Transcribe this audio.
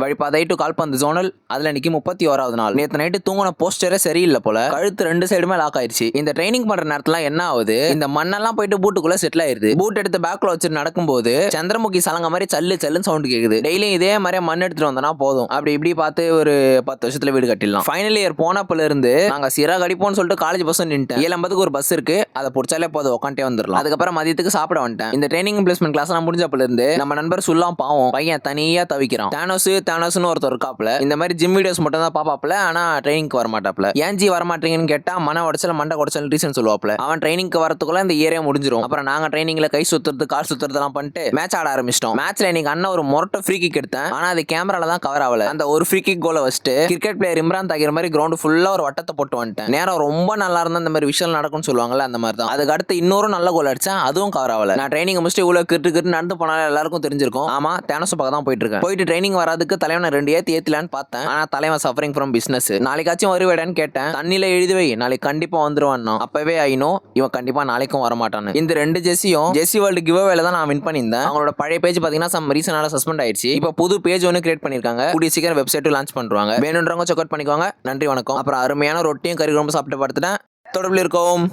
வழிபாதை to கால்பந்து zonal. அதுல இன்னைக்கு 31வது நாள். நேத்து நைட்டு தூங்கின போஸ்டரே சரியில்லை போல. கழுத்து 2 சைடுமே லாக் ஆயிருச்சு. இந்த ட்ரைனிங் பண்ற நேரத்துல என்ன ஆகுது, இந்த மண்ணெல்லாம் போயிட்டு பூட்டுக்குள்ள செட்டில் ஆயிருது. பூட் எடுத்து பேக்ல வச்சுட்டு நடக்கும்போது சந்திரமுகி சலங்க மாதிரி சல்லு சல்லுன்னு சவுண்ட் கேக்குது. டெய்லியும் இதே மாதிரி மண் எடுத்துட்டு வந்தனா போதும், அப்படி இப்படி பார்த்து ஒரு 10 வருஷத்துல வீடு கட்டிடலாம். ஃபைனல் இயர் போனப்பல இருந்து நாங்க சிராக் அடிப்போம்னு சொல்லிட்டு காலேஜ் பஸ் நின்ட்டேன். 7:50க்கு ஒரு பஸ் இருக்கு, அதை பிடிச்சாலே போதும், உட்காண்டே வந்துடலாம். அதுக்கப்புறம் மதியத்துக்கு சாப்பிட வந்துட்டேன். இந்த ட்ரைனிங் பிளேஸ்மெண்ட் கிளாஸ் எல்லாம் முடிஞ்சப்பல இருந்து நம்ம நண்பர் சொல்லாம் பாவம் பையன் தனியா தவிக்கிறான். தானோஸ்னு ஒருத்தர் இருக்காப்ல. இந்த மாதிரி ஜிம் வீடியோஸ் மட்டும் தான் பாப்பாப்ல, ஆனா ட்ரைனிங்க்கு வர மாட்டாப்ல. ஏன் ஜி வர மாட்டீங்கன்னு கேட்டா மன உடச்சல் மண்டை உடச்சல் ரீசன் சொல்லுவாப்ல. அவன் ட்ரைனிங்க்கு வரதுக்குள்ள இந்த ஏரியா முடிஞ்சிரும். அப்புறம் நாங்க ட்ரைனிங்ல கை சுத்துறது கால் சுத்துறதெல்லாம் பண்ணிட்டு மேட்ச் ஆட ஆரம்பிச்சிட்டோம். மேட்ச்ல இன்னைக்கு அண்ணன் ஒரு மொரட்ட ஃப்ரீ கிக் எடுத்தேன், ஆனா அது கேமரால தான் கவர் ஆகல. அந்த ஒரு ஃப்ரீ கிக் கோலை வச்சுட்டு கிரிக்கெட் பிளேயர் இம்ரான் தாகிர் மாதிரி கிரவுண்ட் ஃபுல்லா ஒரு வட்டத்தை போட்டு வந்துட்டேன். நேரம் ரொம்ப நல்லா இருந்தா இந்த மாதிரி விஷயம் நடக்கும்னு சொல்லுவாங்கல்ல, அந்த மாதிரி தான். அதுக்கு அடுத்து இன்னொரு நல்ல கோல் அடிச்சேன், அதுவும் கவர் ஆகல. நான் ட்ரைனிங் முடிச்சுட்டு இவ்வளவு கிட்டு நடந்து போனாலும் எல்லாருக்கும் தெரிஞ்சிருக்கும். ஆமா, தேனோஸ் பக்கம் தான் போயிட்டு இருக்கேன். போயிட்டு ட்ரைனிங் வராதுக்கு தலைவனை 2 ஏத்தலான்னு பார்த்தேன், ஆனா தலைவன் சஃபரிங் ஃப்ரம் பிசினஸ். நாளைக்காச்சும் வருவேடான்னு கேட்டேன். தண்ணியில எழுதி வை, நாளைக்கு கண்டிப்பா வந்துருவான். அப்பவே ஐனோ இவன் கண்டிப்பா நாளைக்கும் வரமாட்டான்னு. இந்த 2 ஜெர்சியும் ஜெர்சி வேர்ல்டு கிவ் அவேல தான் நான் வின் பண்ணியிருந்தேன். அவங்களோட பழைய பேஜ் பாத்தீங்கன்னா சம் ரீசனால சஸ்பெண்ட் ஆயிடுச்சு. இப்போ புது பேஜ் ஒன்று கிரியேட் பண்ணிருக்காங்க. கூடிய சீக்கிரம் வெப்சைட் லான்ச் பண்றாங்க. வேணுன்றவங்க செக் அவுட் பண்ணிக்கோங்க. நன்றி, வணக்கம். அப்புறம் அருமையான ரொட்டியும் கறி குழம்பு சாப்பிட்டு படுத்துட்டேன். தொடர்பில் இருக்கோம்.